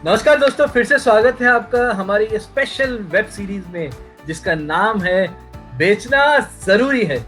नमस्कार दोस्तों, फिर से स्वागत है आपका हमारी स्पेशल वेब सीरीज में जिसका नाम है बेचना जरूरी है।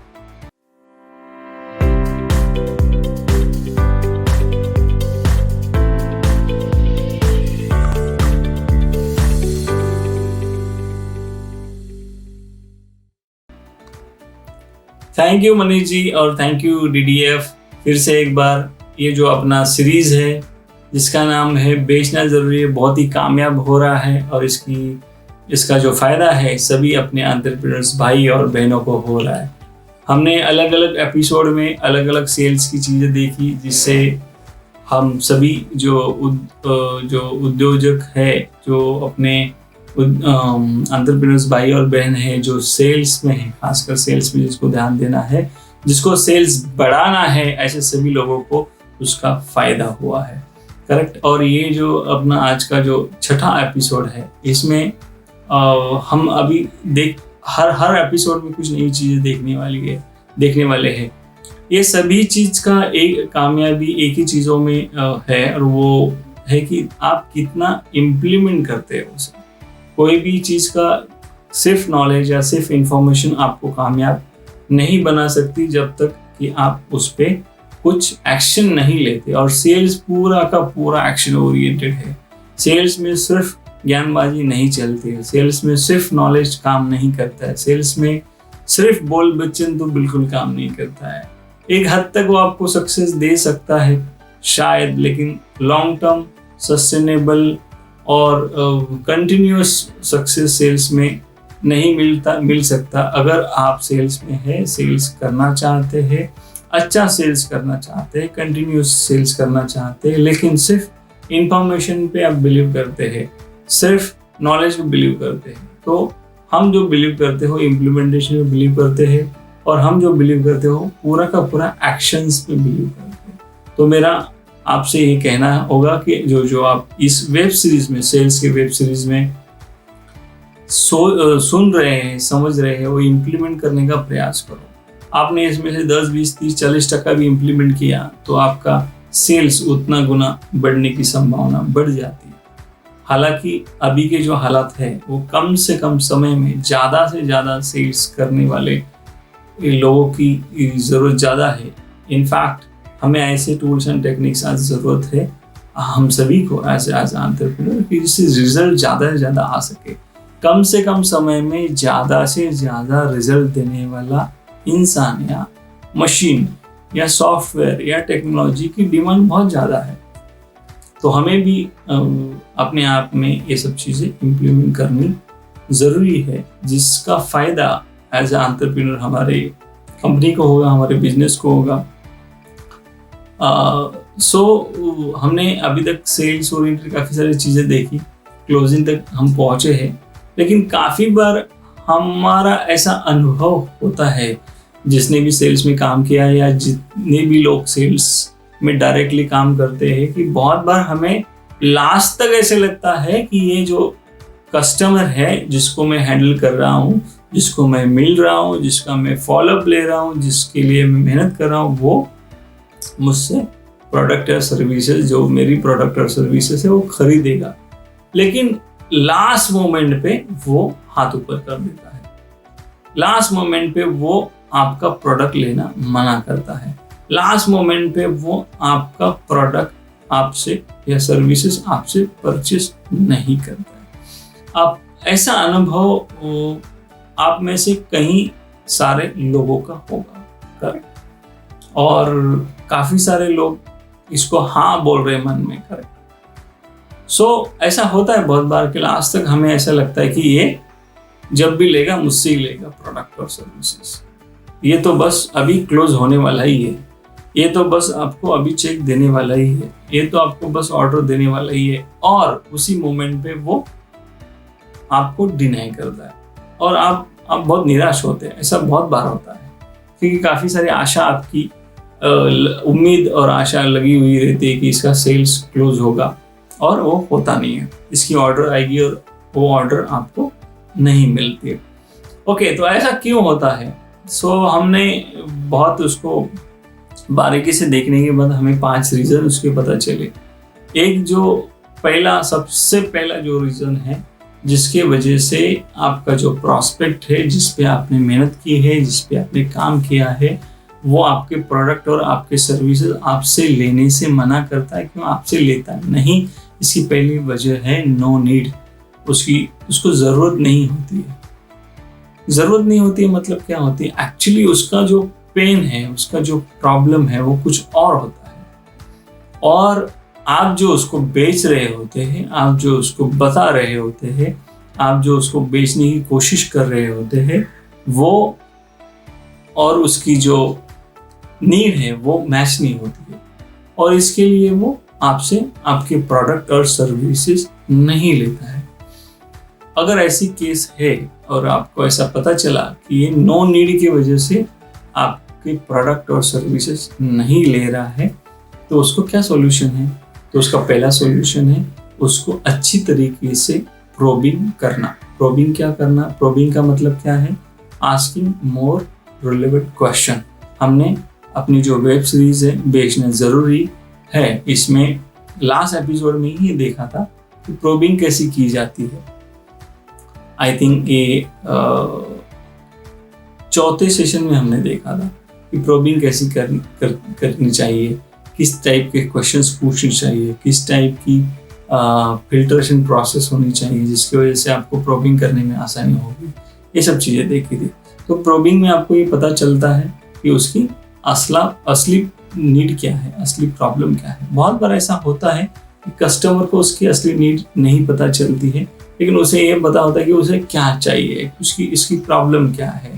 थैंक यू मनीष जी और थैंक यू डीडीएफ। फिर से एक बार ये जो अपना सीरीज है जिसका नाम है बेचना ज़रूरी है बहुत ही कामयाब हो रहा है और इसका जो फ़ायदा है सभी अपने एंटरप्रेन्योर्स भाई और बहनों को हो रहा है। हमने अलग अलग एपिसोड में अलग अलग सेल्स की चीज़ें देखी जिससे हम सभी जो उद्योजक है, जो अपने एंटरप्रेन्योर्स भाई और बहन है, जो सेल्स में है, खासकर सेल्स में जिसको ध्यान देना है, जिसको सेल्स बढ़ाना है, ऐसे सभी लोगों को उसका फ़ायदा हुआ है। करेक्ट। और ये जो अपना आज का जो छठा एपिसोड है इसमें हम अभी हर एपिसोड में कुछ नई चीज़ें देखने वाले हैं। ये सभी चीज़ का एक कामयाबी एक ही चीज़ों में है और वो है कि आप कितना इम्प्लीमेंट करते हो उसे। कोई भी चीज़ का सिर्फ नॉलेज या सिर्फ इंफॉर्मेशन आपको कामयाब नहीं बना सकती जब तक कि आप उस पर कुछ एक्शन नहीं लेते। और सेल्स पूरा का पूरा एक्शन ओरिएंटेड है। सेल्स में सिर्फ ज्ञानबाजी नहीं चलती है, सेल्स में सिर्फ नॉलेज काम नहीं करता है, सेल्स में सिर्फ बोल बच्चन तो बिल्कुल काम नहीं करता है। एक हद तक वो आपको सक्सेस दे सकता है शायद, लेकिन लॉन्ग टर्म सस्टेनेबल और कंटिन्यूअस सक्सेस सेल्स में नहीं मिल सकता। अगर आप सेल्स में है, सेल्स करना चाहते हैं, अच्छा सेल्स करना चाहते हैं, कंटिन्यूअस सेल्स करना चाहते हैं, लेकिन सिर्फ इंफॉर्मेशन पे आप बिलीव करते हैं, सिर्फ नॉलेज पे बिलीव करते हैं, तो हम जो बिलीव करते हो इम्प्लीमेंटेशन में बिलीव करते हैं और हम जो बिलीव करते हो पूरा का पूरा एक्शंस पे बिलीव करते हैं। तो मेरा आपसे ये कहना होगा कि जो आप इस वेब सीरीज में, सेल्स के वेब सीरीज में सुन रहे हैं, समझ रहे हैं, वो इम्प्लीमेंट करने का प्रयास करो। आपने इसमें से 10, 20, 30, 40% भी इम्प्लीमेंट किया तो आपका सेल्स उतना गुना बढ़ने की संभावना बढ़ जाती है। हालांकि अभी के जो हालात है वो कम से कम समय में ज़्यादा से ज़्यादा सेल्स करने वाले लोगों की ज़रूरत ज़्यादा है। इनफैक्ट हमें ऐसे टूल्स एंड टेक्निक्स आज ज़रूरत है हम सभी को एज एंटरप्रेन्योर कि जिससे रिजल्ट ज़्यादा से ज़्यादा आ सके। कम से कम समय में ज़्यादा से ज़्यादा रिजल्ट देने वाला इंसान या मशीन या सॉफ्टवेयर या टेक्नोलॉजी की डिमांड बहुत ज़्यादा है। तो हमें भी अपने आप में ये सब चीज़ें इम्प्लीमेंट करनी ज़रूरी है जिसका फ़ायदा एज ए एंटरप्रेन्योर हमारे कंपनी को होगा, हमारे बिजनेस को होगा। हमने अभी तक सेल्स ओरिएंटेड काफ़ी सारी चीज़ें देखी, क्लोजिंग तक हम पहुँचे हैं, लेकिन काफ़ी बार हमारा ऐसा अनुभव होता है जिसने भी सेल्स में काम किया या जितने भी लोग सेल्स में डायरेक्टली काम करते हैं कि बहुत बार हमें लास्ट तक ऐसे लगता है कि ये जो कस्टमर है जिसको मैं हैंडल कर रहा हूँ, जिसको मैं मिल रहा हूँ, जिसका मैं फॉलोअप ले रहा हूँ, जिसके लिए मैं मेहनत कर रहा हूँ, वो मुझसे प्रोडक्ट या सर्विसेज, जो मेरी प्रोडक्ट और सर्विसेज है वो खरीदेगा। लेकिन लास्ट मोमेंट पे वो हाथ ऊपर कर देता है, लास्ट मोमेंट पे वो आपका प्रोडक्ट लेना मना करता है, लास्ट मोमेंट पे वो आपका प्रोडक्ट आपसे या सर्विसेज आपसे परचेस नहीं करता है। अब ऐसा अनुभव आप में से कई सारे लोगों का होगा, करेक्ट। और काफ़ी सारे लोग इसको हाँ बोल रहे मन में, करेक्ट। ऐसा होता है बहुत बार कि लास्ट तक हमें ऐसा लगता है कि ये जब भी लेगा मुझसे ही लेगा प्रोडक्ट और सर्विसेज, ये तो बस अभी क्लोज होने वाला ही है, ये तो बस आपको अभी चेक देने वाला ही है, ये तो आपको बस ऑर्डर देने वाला ही है। और उसी मोमेंट पे वो आपको डिनाई करता है और आप बहुत निराश होते हैं। ऐसा बहुत बार होता है क्योंकि काफ़ी सारी आशा, आपकी उम्मीद और आशा लगी हुई रहती है कि इसका सेल्स क्लोज होगा और वो होता नहीं है, इसकी ऑर्डर आएगी और वो ऑर्डर आपको नहीं मिलती है। ओके, तो ऐसा क्यों होता है? हमने बहुत उसको बारीकी से देखने के बाद हमें 5 रीज़न उसके पता चले। एक जो सबसे पहला जो रीज़न है जिसके वजह से आपका जो प्रॉस्पेक्ट है, जिस पे आपने मेहनत की है, जिस पे आपने काम किया है, वो आपके प्रोडक्ट और आपके सर्विसेज आपसे लेने से मना करता है, क्यों आपसे लेता नहीं। इसकी पहली वजह है नो नीड, उसको ज़रूरत नहीं होती है। ज़रूरत नहीं होती है मतलब क्या होती है, एक्चुअली उसका जो पेन है, उसका जो प्रॉब्लम है वो कुछ और होता है, और आप जो उसको बेच रहे होते हैं, आप जो उसको बता रहे होते हैं, आप जो उसको बेचने की कोशिश कर रहे होते हैं, वो और उसकी जो नीड है वो मैच नहीं होती है, और इसके लिए वो आपसे आपके प्रोडक्ट और सर्विसेज नहीं लेता है। अगर ऐसी केस है और आपको ऐसा पता चला कि ये नो नीड की वजह से आपके प्रोडक्ट और सर्विसेज नहीं ले रहा है, तो उसको क्या सॉल्यूशन है? तो उसका पहला सॉल्यूशन है उसको अच्छी तरीके से प्रोबिंग करना। प्रोबिंग क्या करना? प्रोबिंग का मतलब क्या है? Asking more relevant question. हमने अपनी जो वेब सीरीज है बेचना ज़रूरी है, इसमें लास्ट एपिसोड में ही देखा था कि प्रोबिंग कैसी की जाती है। आई थिंक ये चौथे सेशन में हमने देखा था कि प्रोबिंग कैसी करनी चाहिए, किस टाइप के क्वेश्चंस पूछने चाहिए, किस टाइप की फिल्ट्रेशन प्रोसेस होनी चाहिए जिसकी वजह से आपको प्रोबिंग करने में आसानी होगी। ये सब चीज़ें देखी थी। तो प्रोबिंग में आपको ये पता चलता है कि उसकी असली नीड क्या है, असली प्रॉब्लम क्या है। बहुत बार ऐसा होता है कि कस्टमर को उसकी असली नीड नहीं पता चलती है, लेकिन उसे ये पता होता है कि उसे क्या चाहिए, इसकी प्रॉब्लम क्या है,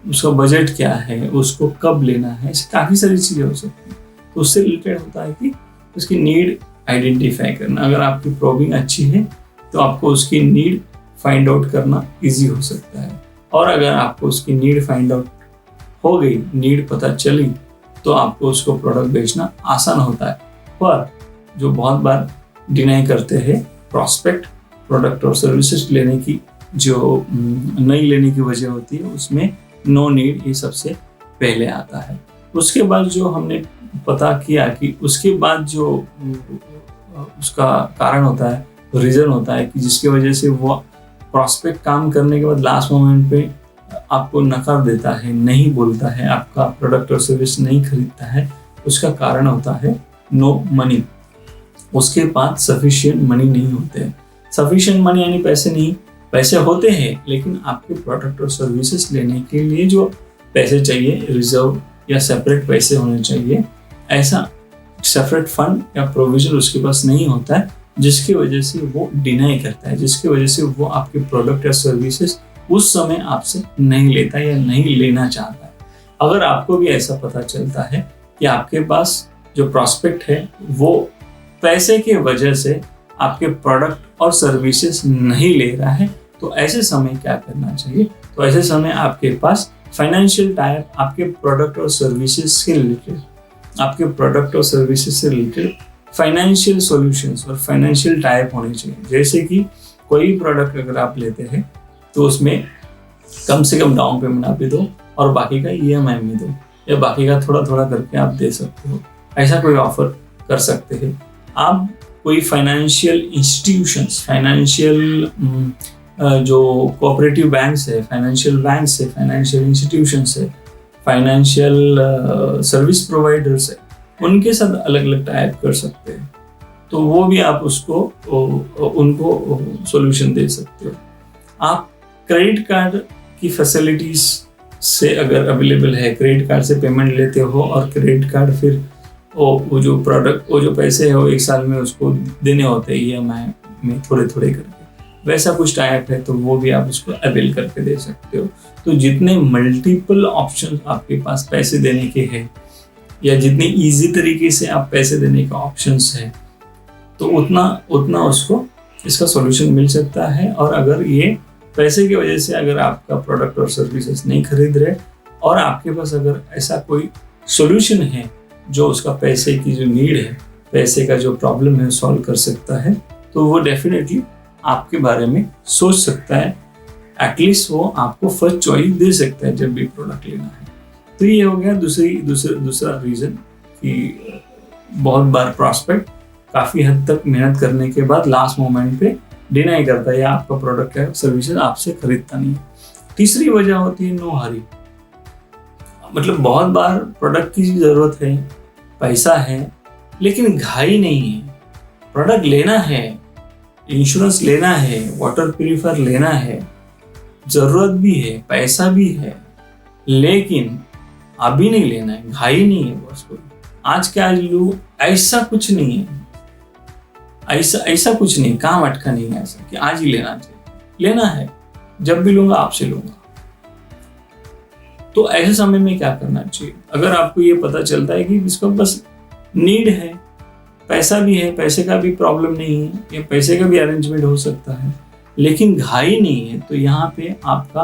उसका बजट क्या है, उसको कब लेना है। ऐसी काफ़ी सारी चीज़ें हो सकती हैं। तो उससे रिलेटेड होता है कि उसकी नीड आइडेंटिफाई करना। अगर आपकी प्रोबिंग अच्छी है तो आपको उसकी नीड फाइंड आउट करना इजी हो सकता है, और अगर आपको उसकी नीड फाइंड आउट हो गई, नीड पता चली, तो आपको उसको प्रोडक्ट बेचना आसान होता है। पर जो बहुत बार डिनाई करते हैं प्रॉस्पेक्ट, प्रोडक्ट और सर्विसेज लेने की जो नहीं लेने की वजह होती है, उसमें नो नीड ये सबसे पहले आता है। उसके बाद जो हमने पता किया कि उसके बाद जो उसका कारण होता है, रीज़न होता है कि जिसकी वजह से वो प्रॉस्पेक्ट काम करने के बाद लास्ट मोमेंट पे आपको नकार देता है, नहीं बोलता है, आपका प्रोडक्ट और सर्विस नहीं खरीदता है, उसका कारण होता है नो मनी। उसके पास सफिशिएंट मनी नहीं होते हैं। सफिशिएंट मनी यानी पैसे नहीं, पैसे होते हैं लेकिन आपके प्रोडक्ट और सर्विसेज लेने के लिए जो पैसे चाहिए, रिजर्व या सेपरेट पैसे होने चाहिए, ऐसा सेपरेट फंड या प्रोविजन उसके पास नहीं होता है, जिसकी वजह से वो डिनाई करता है, जिसकी वजह से वो आपके प्रोडक्ट या सर्विसेज उस समय आपसे नहीं लेता या नहीं लेना चाहता है। अगर आपको भी ऐसा पता चलता है कि आपके पास जो प्रॉस्पेक्ट है वो पैसे की वजह से आपके प्रोडक्ट और सर्विसेज नहीं ले रहा है, तो ऐसे समय क्या करना चाहिए? तो ऐसे समय आपके पास फाइनेंशियल टाइप आपके प्रोडक्ट और सर्विसेज से रिलेटेड, आपके प्रोडक्ट और सर्विसेज से रिलेटेड फाइनेंशियल सॉल्यूशंस और फाइनेंशियल टाइप होने चाहिए। जैसे कि कोई प्रोडक्ट अगर आप लेते हैं तो उसमें कम से कम डाउन पेमेंट आप भी दो और बाकी का EMI में दो, या बाकी का थोड़ा थोड़ा करके आप दे सकते हो। ऐसा कोई ऑफर कर सकते हैं आप। कोई फाइनेंशियल इंस्टीट्यूशंस, फाइनेंशियल जो कोऑपरेटिव बैंक्स है, फाइनेंशियल बैंक्स है, फाइनेंशियल इंस्टीट्यूशंस है, फाइनेंशियल सर्विस प्रोवाइडर्स है, उनके साथ अलग अलग टाइप कर सकते हैं। तो वो भी आप उनको सॉल्यूशन दे सकते हो। आप क्रेडिट कार्ड की फैसिलिटीज से अगर अवेलेबल है, क्रेडिट कार्ड से पेमेंट लेते हो और क्रेडिट कार्ड फिर वो जो पैसे है वो एक साल में उसको देने होते हैं EMI में थोड़े थोड़े करके, वैसा कुछ टाइप है तो वो भी आप उसको अवेल करके दे सकते हो। तो जितने मल्टीपल ऑप्शन आपके पास पैसे देने के हैं, या जितनी इजी तरीके से आप पैसे देने का ऑप्शंस है, तो उतना उसको इसका सॉल्यूशन मिल सकता है। और अगर ये पैसे की वजह से अगर आपका प्रोडक्ट और सर्विसेज नहीं खरीद रहे और आपके पास अगर ऐसा कोई सॉल्यूशन है जो उसका पैसे की जो नीड है, पैसे का जो प्रॉब्लम है सॉल्व कर सकता है, तो वो डेफिनेटली आपके बारे में सोच सकता है। एटलीस्ट वो आपको फर्स्ट चॉइस दे सकता है जब भी प्रोडक्ट लेना है। तो ये हो गया दूसरा रीज़न कि बहुत बार प्रॉस्पेक्ट काफ़ी हद तक मेहनत करने के बाद लास्ट मोमेंट पे डिनाई करता है या आपका प्रोडक्ट या सर्विसेज आपसे खरीदता नहीं है। तीसरी वजह होती है नो हरी। मतलब बहुत बार प्रोडक्ट की ज़रूरत है, पैसा है, लेकिन घाई नहीं है। प्रोडक्ट लेना है, इंश्योरेंस लेना है, वाटर प्यूरिफायर लेना है, ज़रूरत भी है, पैसा भी है, लेकिन अभी नहीं लेना है, घाई नहीं है बॉस को। आज के आज लूँ, ऐसा कुछ नहीं है। ऐसा कुछ नहीं, काम अटका नहीं है ऐसा कि आज ही लेना चाहिए। लेना है, जब भी लूंगा आपसे लूंगा। तो ऐसे समय में क्या करना चाहिए? अगर आपको ये पता चलता है कि इसको बस नीड है, पैसा भी है, पैसे का भी प्रॉब्लम नहीं है या पैसे का भी अरेंजमेंट हो सकता है, लेकिन घाई नहीं है, तो यहाँ पे आपका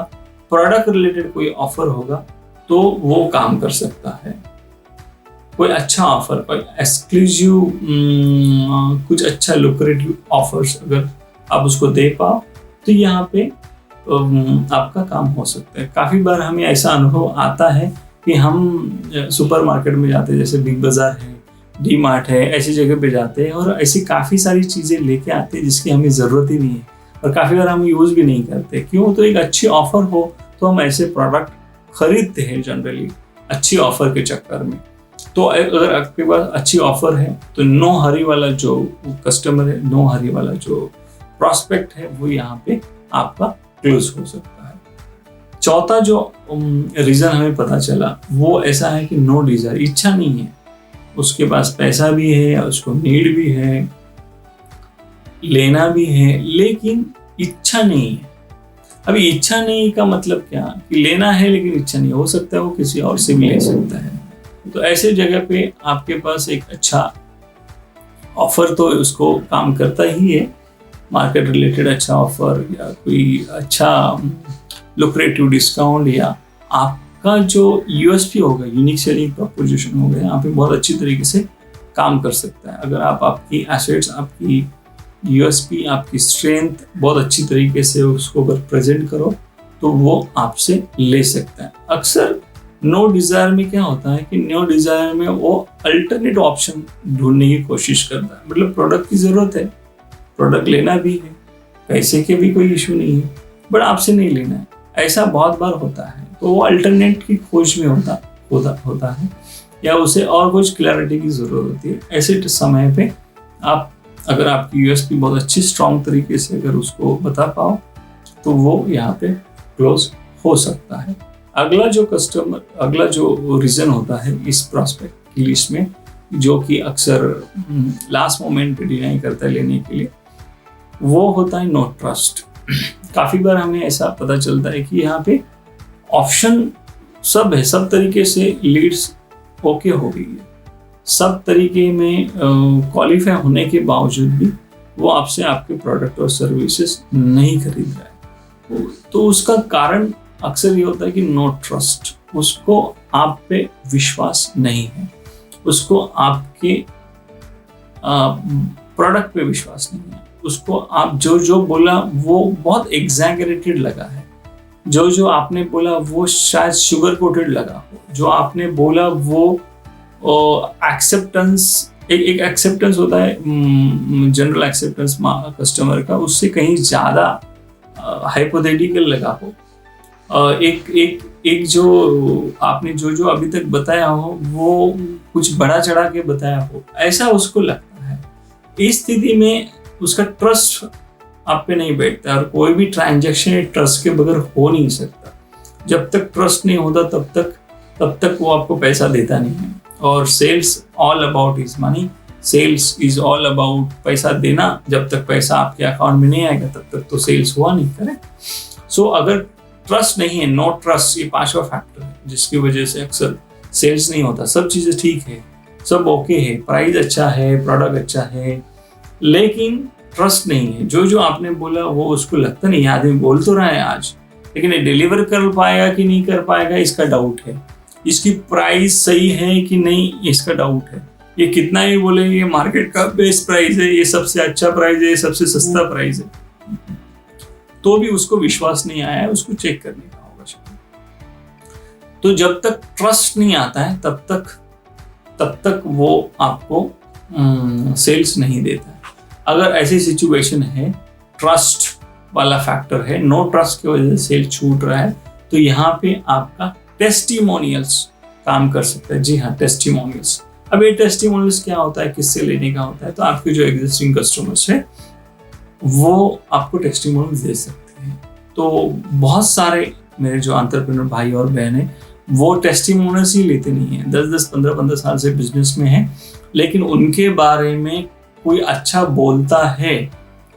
प्रोडक्ट रिलेटेड कोई ऑफर होगा तो वो काम कर सकता है। कोई अच्छा ऑफर, कोई एक्सक्लूसिव कुछ अच्छा लुक्रेटिव ऑफर्स अगर आप उसको दे पाओ तो यहाँ पे आपका काम हो सकता है। काफ़ी बार हमें ऐसा अनुभव आता है कि हम सुपरमार्केट में जाते हैं, जैसे बिग बाज़ार है, डी मार्ट है, ऐसी जगह पे जाते हैं और ऐसी काफ़ी सारी चीज़ें लेके आते हैं जिसकी हमें ज़रूरत ही नहीं है और काफ़ी बार हम यूज़ भी नहीं करते। क्यों? तो एक अच्छी ऑफर हो तो हम ऐसे प्रोडक्ट खरीदते हैं जनरली, अच्छी ऑफर के चक्कर में। तो अगर आपके पास अच्छी ऑफर है तो नो हरी वाला जो कस्टमर है, नो हरी वाला जो प्रॉस्पेक्ट है, वो यहाँ पे आपका क्लोज हो सकता है। चौथा जो रीजन हमें पता चला वो ऐसा है कि नो डिजायर, इच्छा नहीं है। उसके पास पैसा भी है, उसको नीड भी है, लेना भी है, लेकिन इच्छा नहीं है। अभी इच्छा नहीं का मतलब क्या कि लेना है लेकिन इच्छा नहीं, हो सकता है वो किसी और से भी ले सकता है। तो ऐसे जगह पे आपके पास एक अच्छा ऑफर तो उसको काम करता ही है, मार्केट रिलेटेड अच्छा ऑफर या कोई अच्छा लुक्रेटिव डिस्काउंट या आपका जो यूएसपी होगा, यूनिक सेलिंग प्रपोजिशन होगा, यहाँ पे बहुत अच्छी तरीके से काम कर सकता है। अगर आप आपकी एसेट्स, आपकी यूएसपी, आपकी स्ट्रेंथ बहुत अच्छी तरीके से उसको अगर प्रेजेंट करो तो वो आपसे ले सकता है। अक्सर नो डिजायर में क्या होता है कि नो डिजायर में वो अल्टरनेट ऑप्शन ढूंढने की कोशिश करता है। मतलब प्रोडक्ट की जरूरत है, प्रोडक्ट लेना भी है, पैसे के भी कोई इशू नहीं है, बट आपसे नहीं लेना है, ऐसा बहुत बार होता है। तो वो अल्टरनेट की खोज में होता है या उसे और कुछ क्लैरिटी की जरूरत होती है। ऐसे समय पे आप अगर आपकी यूएसपी बहुत अच्छी स्ट्रॉन्ग तरीके से अगर उसको बता पाओ तो वो यहाँ पे क्लोज हो सकता है। अगला जो रीजन होता है इस प्रॉस्पेक्ट की लिस्ट में, जो कि अक्सर लास्ट मोमेंट पे डिनाई करता है लेने के लिए, वो होता है नो ट्रस्ट। काफी बार हमें ऐसा पता चलता है कि यहाँ पे ऑप्शन सब है, सब तरीके से लीड्स ओके हो गई है, सब तरीके में क्वालिफाई होने के बावजूद भी वो आपसे आपके प्रोडक्ट और सर्विसेज नहीं खरीद रहा है। तो उसका कारण अक्सर ये होता है कि नो ट्रस्ट, उसको आप पे विश्वास नहीं है, उसको आपके प्रोडक्ट पे विश्वास नहीं है, उसको आप जो बोला वो बहुत एग्जैगरेटेड लगा है, जो आपने बोला वो शायद शुगर कोटेड लगा हो, जो आपने बोला वो एक्सेप्टेंस, एक एक्सेप्टेंस होता है जनरल एक्सेप्टेंस कस्टमर का, उससे कहीं ज़्यादा हाइपोथेटिकल लगा हो। एक जो आपने जो अभी तक बताया हो वो कुछ बड़ा चढ़ा के बताया हो, ऐसा उसको लगता है। इस स्थिति में उसका ट्रस्ट आप पे नहीं बैठता और कोई भी ट्रांजैक्शन ट्रस्ट के बगैर हो नहीं सकता। जब तक ट्रस्ट नहीं होता तब तक वो आपको पैसा देता नहीं है। और sales all about is money, sales is all about पैसा देना। जब तक पैसा आपके अकाउंट में नहीं आएगा तब तक तो सेल्स हुआ नहीं, करेक्ट। सो अगर ट्रस्ट नहीं है, नो ट्रस्ट, ये पांचवा फैक्टर है जिसकी वजह से अक्सर सेल्स नहीं होता। सब चीजें ठीक है, सब ओके है, प्राइस अच्छा है, प्रोडक्ट अच्छा है, लेकिन ट्रस्ट नहीं है। जो आपने बोला वो उसको लगता नहीं, आदमी बोल तो रहा है आज, लेकिन ये डिलीवर कर पाएगा कि नहीं कर पाएगा इसका डाउट है। इसकी प्राइस सही है कि नहीं इसका डाउट है। ये कितना ही बोले ये मार्केट का बेस्ट प्राइस है, ये सबसे अच्छा प्राइस है, ये सबसे सस्ता प्राइस है, तो भी उसको विश्वास नहीं आया है, उसको चेक करने का होगा शायद। तो जब तक ट्रस्ट नहीं आता है तब तक वो आपको सेल्स नहीं देता है। अगर ऐसी सिचुएशन है, ट्रस्ट वाला फैक्टर है, नो ट्रस्ट की वजह से सेल छूट रहा है, तो यहाँ पे आपका टेस्टिमोनियल्स काम कर सकता है। जी हाँ, टेस्टिमोनियल्स। अब ये टेस्टिमोनियल्स क्या होता है, किससे लेने का होता है? तो आपके जो एग्जिस्टिंग कस्टमर्स है वो आपको टेस्टिमोनियल्स दे सकते हैं। तो बहुत सारे मेरे जो एंटरप्रेन्योर भाई और बहन है वो टेस्टिमोनियल्स ही लेते नहीं है, 10-10, 15-15 साल से बिजनेस में है, लेकिन उनके बारे में कोई अच्छा बोलता है,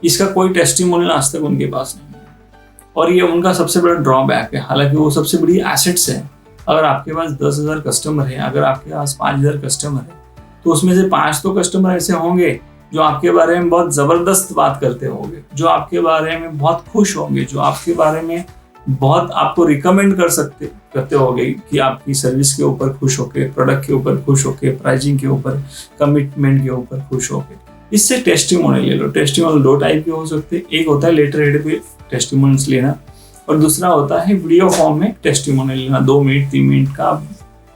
इसका कोई टेस्टिमोनियल आज तक उनके पास नहीं है। और ये उनका सबसे बड़ा ड्रॉबैक है, हालांकि वो सबसे बड़ी एसेट्स है। अगर आपके पास 10,000 कस्टमर है, अगर आपके पास 5,000 कस्टमर है, तो उसमें से 5 तो कस्टमर ऐसे होंगे जो आपके बारे में बहुत जबरदस्त बात करते होंगे, जो आपके बारे में बहुत खुश होंगे, जो आपके बारे में बहुत आपको रिकमेंड करते होंगे कि आपकी सर्विस के ऊपर खुश होके, प्रोडक्ट के ऊपर खुश होके, प्राइसिंग के ऊपर, कमिटमेंट के ऊपर खुश होके। इससे टेस्टिमोनियल ले लो। टेस्टिमोनियल 2 टाइप के हो सकते हैं, एक होता है लेटर हेड पे टेस्टिमोनियल्स लेना, और दूसरा होता है वीडियो फॉर्म में टेस्टिमोनियल लेना। 2 मिनट 3 मिनट का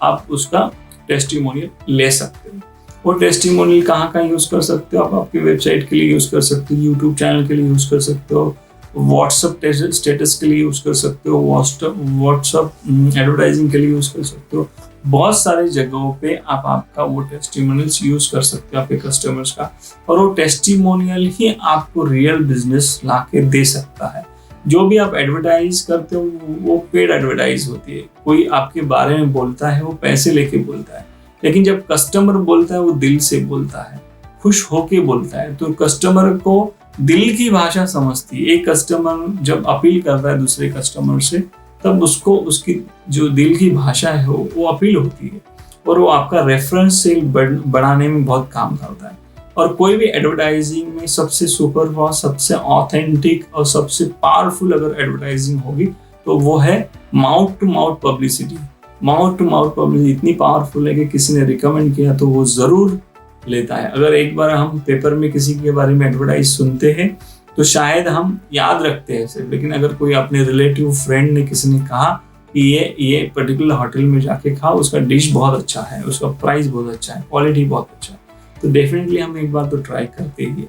आप उसका टेस्टिमोनियल ले सकते हो। वो टेस्टिमोनियल कहाँ यूज कर सकते हो आप? आपकी वेबसाइट के लिए यूज कर सकते हो, यूट्यूब चैनल के लिए यूज कर सकते हो, व्हाट्सएप स्टेटस के लिए यूज कर सकते हो, व्हाट्सएप एडवर्टाइजिंग के लिए यूज कर सकते हो। बहुत सारी जगहों पे आप आपका वो टेस्टिमोनियल्स यूज कर सकते हो आपके कस्टमर्स का, और वो टेस्टिमोनियल ही आपको रियल बिजनेस ला के दे सकता है। जो भी आप एडवर्टाइज करते हो वो पेड एडवर्टाइज होती है। कोई आपके बारे में बोलता है वो पैसे लेके बोलता है, लेकिन जब कस्टमर बोलता है वो दिल से बोलता है, खुश होके बोलता है। तो कस्टमर को दिल की भाषा समझती है। एक कस्टमर जब अपील करता है दूसरे कस्टमर से, तब उसको उसकी जो दिल की भाषा है वो अपील होती है, और वो आपका रेफरेंस सेल बढ़ाने में बहुत काम करता है। और कोई भी एडवर्टाइजिंग में सबसे सुपर फास्ट, सबसे ऑथेंटिक और सबसे पावरफुल अगर एडवर्टाइजिंग होगी तो वो है mouth to mouth publicity. Mouth to mouth publicity इतनी पावरफुल है कि किसी ने रिकमेंड किया तो वो जरूर लेता है। अगर एक बार हम पेपर में किसी के बारे में एडवर्टाइज सुनते हैं तो शायद हम याद रखते हैं सिर्फ, लेकिन अगर कोई अपने रिलेटिव फ्रेंड ने किसी ने कहा कि ये पर्टिकुलर होटल में जाके खाओ, उसका डिश बहुत अच्छा है, उसका प्राइस बहुत अच्छा है, क्वालिटी बहुत अच्छा है, तो डेफिनेटली हम एक बार तो ट्राई करते ही है।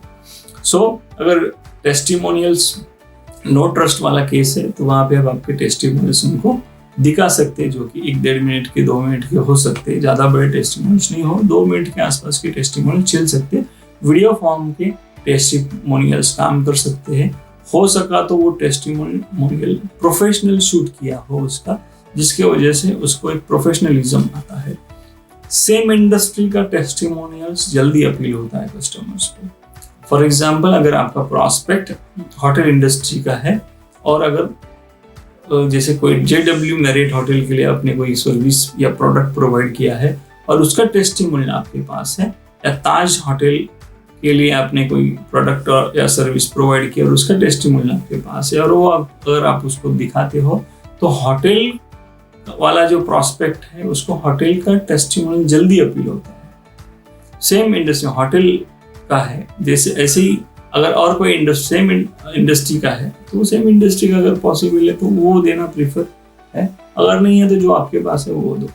सो अगर टेस्टिमोनियल्स नो ट्रस्ट वाला केस है तो वहाँ पे आप आपके टेस्टिमोनियल्स उनको दिखा सकते हैं, जो कि 1-1.5 मिनट के, 2 मिनट के हो सकते हैं। ज़्यादा बड़े टेस्टिमोनियल्स नहीं हो, 2 मिनट के आसपास के टेस्टिमोनियल चल सकते हैं। वीडियो फॉर्म के टेस्टिमोनियल्स काम कर सकते हैं। हो सका तो वो टेस्टिमोनियल प्रोफेशनल शूट किया हो उसका, जिसके वजह से उसको एक प्रोफेशनलिज्म आता है। सेम इंडस्ट्री का टेस्टिमोनियल्स जल्दी अपील होता है कस्टमर्स को। फॉर एग्जाम्पल, अगर आपका प्रॉस्पेक्ट होटल इंडस्ट्री का है, और अगर जैसे कोई JW मैरियट होटल के लिए आपने कोई सर्विस या प्रोडक्ट प्रोवाइड किया है और उसका टेस्टिमोनियल आपके पास है, या ताज होटल के लिए आपने कोई प्रोडक्ट या सर्विस प्रोवाइड किया और उसका टेस्टिमोनियल आपके पास है, और वो अगर आप उसको दिखाते हो तो होटल वाला जो प्रॉस्पेक्ट है उसको होटल का टेस्टिमोनियल जल्दी अपील होता है। सेम इंडस्ट्री होटल का है, जैसे ऐसे ही अगर और कोई सेम इंडस्ट्री का है तो सेम इंडस्ट्री का अगर पॉसिबल है तो वो देना प्रीफर है, अगर नहीं है तो जो आपके पास है वो दो।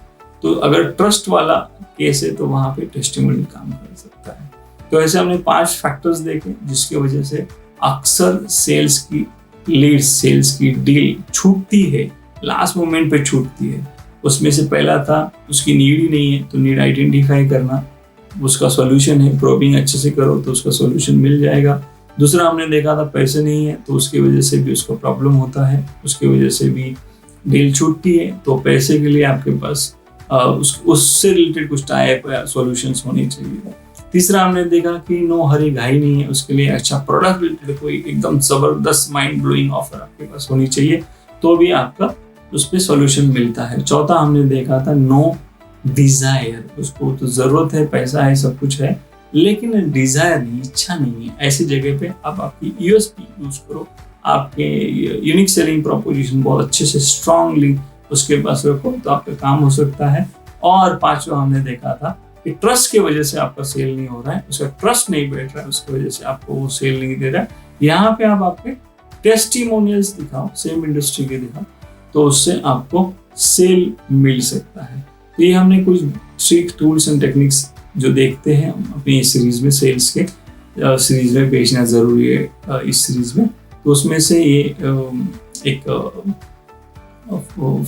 तो अगर ट्रस्ट वाला केस है तो वहाँ पे टेस्टिमोनियल काम कर सकता है। तो ऐसे हमने 5 फैक्टर्स देखे जिसकी वजह से अक्सर सेल्स की लीड, सेल्स की डील छूटती है, लास्ट मोमेंट पे छूटती है। उसमें से पहला था उसकी नीड ही नहीं है, तो नीड आइडेंटिफाई करना, उसका सॉल्यूशन है, प्रोबिंग अच्छे से करो तो उसका सॉल्यूशन मिल जाएगा। दूसरा हमने देखा था पैसे नहीं है, तो उसकी वजह से भी उसको प्रॉब्लम होता है, उसकी वजह से भी डील छूटती है। तो पैसे के लिए आपके पास उससे रिलेटेड कुछ टाइप या सॉल्यूशंस होने चाहिए। तीसरा हमने देखा कि नो हरी घाई नहीं है, उसके लिए अच्छा प्रोडक्ट रिलेटेड कोई एकदम जबरदस्त माइंड ब्लोइंग ऑफर आपके पास होनी चाहिए, तो भी आपका उस पर सॉल्यूशन मिलता है। चौथा हमने देखा था नो डिजायर, उसको तो जरूरत है, पैसा है, सब कुछ है, लेकिन डिजायर नहीं, इच्छा नहीं है। ऐसी जगह पे आप आपकी USP यूज करो, आपके यूनिक सेलिंग प्रोपोजिशन बहुत अच्छे से स्ट्रांगली उसके पास रखो, तो आपका काम हो सकता है। और पांचवा हमने देखा था कि ट्रस्ट की वजह से आपका सेल नहीं हो रहा है, उसका ट्रस्ट नहीं बैठ रहा है, उसकी वजह से आपको वो सेल नहीं दे रहा है। यहाँ पे आप आपके टेस्टिमोनियल्स दिखाओ, सेम इंडस्ट्री के दिखाओ, तो उससे आपको सेल मिल सकता है। तो ये हमने कुछ ट्रिक, टूल्स एंड टेक्निक्स जो देखते हैं हम अपनी इस सीरीज में, सेल्स के सीरीज में बेचना ज़रूरी है इस सीरीज में, तो उसमें से ये एक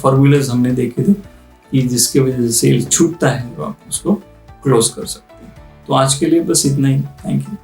फॉर्मूलाज हमने देखे थे कि जिसके वजह से सेल छूटता है तो आप उसको क्लोज कर सकते हैं। तो आज के लिए बस इतना ही। Thank you.